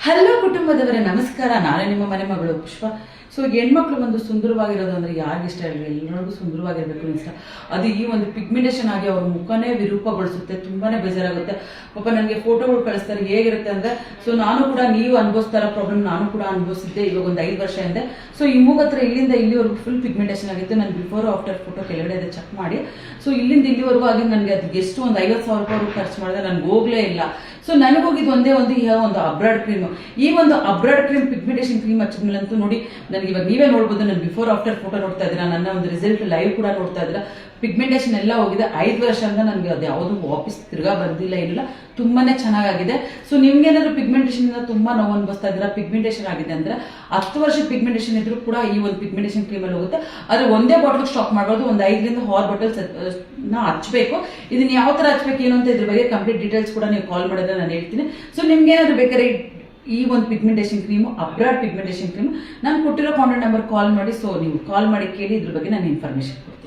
Hello ಕುಟುಂಬದವರೇ, ನಮಸ್ಕಾರ. ನಾನೇ ನಿಮ್ಮ ಮನೆ ಮಗಳು ಪುಷ್ಪ. ಸೊ ಹೆಣ್ಮಕ್ಳು ಒಂದು ಸುಂದರವಾಗಿರೋದು ಅಂದರೆ ಯಾರಿಗೆ ಇಷ್ಟ ಇಲ್ಲ? ಎಲ್ಲರಿಗೂ ಸುಂದರವಾಗಿರಬೇಕು ಇಷ್ಟ. ಅದು ಈ ಒಂದು ಪಿಗ್ಮೆಂಟೇಷನ್ ಆಗಿ ಅವ್ರ ಮುಖನೇ ವಿರೂಪಗೊಳಿಸುತ್ತೆ, ತುಂಬಾನೇ ಬೇಜಾರಾಗುತ್ತೆ. ಪಾಪ ನನಗೆ ಫೋಟೋಗಳು ಕಳಿಸ್ತಾರೆ, ಹೇಗಿರುತ್ತೆ ಅಂದರೆ, ಸೊ ನಾನು ಕೂಡ ನೀವು ಅನುಭವಿಸ್ತಾರ ಪ್ರಾಬ್ಲಮ್ ನಾನು ಕೂಡ ಅನುಭವಿಸಿದ್ದೆ ಇವಾಗ ಒಂದು 5 ವರ್ಷ ಹಿಂದೆ. ಸೊ ಈ ಮೂಗತ್ರ ಇಲ್ಲಿಂದ ಇಲ್ಲಿವರೆಗೂ ಫುಲ್ ಪಿಗ್ಮೆಂಟೇಷನ್ ಆಗಿತ್ತು. ನಾನು ಬಿಫೋರ್ ಆಫ್ಟರ್ ಫೋಟೋ ಕೆಳಗಡೆ ಇದೆ, ಚೆಕ್ ಮಾಡಿ. ಸೊ ಇಲ್ಲಿಂದ ಇಲ್ಲಿವರೆಗೂ ಆಗಿ ನನಗೆ ಅದಕ್ಕೆ ಎಷ್ಟು ಒಂದು 50,000 ರೂಪಾಯಿ ಖರ್ಚು ಮಾಡಿದೆ, ನನಗೆ ಹೋಗ್ಲೇ ಇಲ್ಲ. ಸೊ ನನಗೋಗಿದ್ದು ಒಂದೇ ಒಂದು ಅಬ್ರಾಡ್ ಕ್ರೀಮ್. ಈ ಒಂದು ಅಬ್ರಾಡ್ ಕ್ರೀಮ್ ಪಿಗ್ಮೆಂಟೇಷನ್ ಕ್ರೀಮ್ ಹಚ್ಚಿದ್ಮೇಲಂತೂ ನೋಡಿ, ನನಗೆ ಇವಾಗ ನೀವೇ ನೋಡ್ಬೋದು, ನಾನು ಬಿಫೋರ್ ಆಫ್ಟರ್ ಫೋಟೋ ನೋಡ್ತಾ ಇದ್ದೀರಾ, ನನ್ನ ಒಂದು ರಿಸಲ್ಟ್ ಲೈವ್ ಕೂಡ ನೋಡ್ತಾ ಇದ್ದೀರಾ. ಪಿಗ್ಮೆಂಟೇಷನ್ ಎಲ್ಲ ಹೋಗಿದೆ. 5 ವರ್ಷದಿಂದ ನನಗೆ ಅದು ಯಾವುದು ವಾಪಸ್ ತಿರ್ಗಾ ಬಂದಿಲ್ಲ, ಏನಿಲ್ಲ, ತುಂಬಾನೇ ಚೆನ್ನಾಗಿದೆ. ಸೊ ನಿಮ್ಗೇನಾದ್ರೂ ಪಿಗ್ಮೆಂಟೇಷನ್ ತುಂಬಾ ನೋವು ಅನ್ಭವಿಸ್ತಾ ಇದ್ದೀರಾ, ಪಿಗ್ಮೆಂಟೇಷನ್ ಆಗಿದೆ ಅಂದ್ರೆ 10 ವರ್ಷ ಪಿಗ್ಮೆಂಟೇಷನ್ ಇದ್ರೂ ಕೂಡ ಈ ಒಂದು ಪಿಗ್ಮೆಂಟೇಷನ್ ಕ್ರೀಮ್ ಅಲ್ಲಿ ಹೋಗುತ್ತೆ. ಆದ್ರೆ ಒಂದೇ ಬಾಟಲ್ ಸ್ಟಾಕ್ ಮಾಡಬಾರ್ದು, ಒಂದು 5ರಿಂದ 6 ಬಾಟಲ್ಸ್ ಹಚ್ಬೇಕು. ಇದನ್ನ ಯಾವ ತರ ಹಚ್ಬೇಕು ಏನು ಅಂತ ಇದ್ರ ಬಗ್ಗೆ ಕಂಪ್ಲೀಟ್ ಡೀಟೇಲ್ಸ್ ಕೂಡ ನೀವು ಕಾಲ್ ಮಾಡಿದ್ರೆ ನಾನು ಹೇಳ್ತೀನಿ. ಸೊ ನಿಮ್ಗೆ ಏನಾದ್ರು ಬೇಕಾದ್ರೆ ಈ ಒಂದು pigmentation cream, abroad pigmentation cream, ನಾನು ಕೊಟ್ಟಿರೋ ಕಾಂಟ್ಯಾಕ್ಟ್ ನಂಬರ್ ಕಾಲ್ ಮಾಡಿ. ಸೊ ನೀವು ಕಾಲ್ ಮಾಡಿ ಕೇಳಿ, ಇದ್ರ ಬಗ್ಗೆ ನಾನು ಇನ್ಫಾರ್ಮೇಶನ್ ಕೊಡ್ತೀನಿ.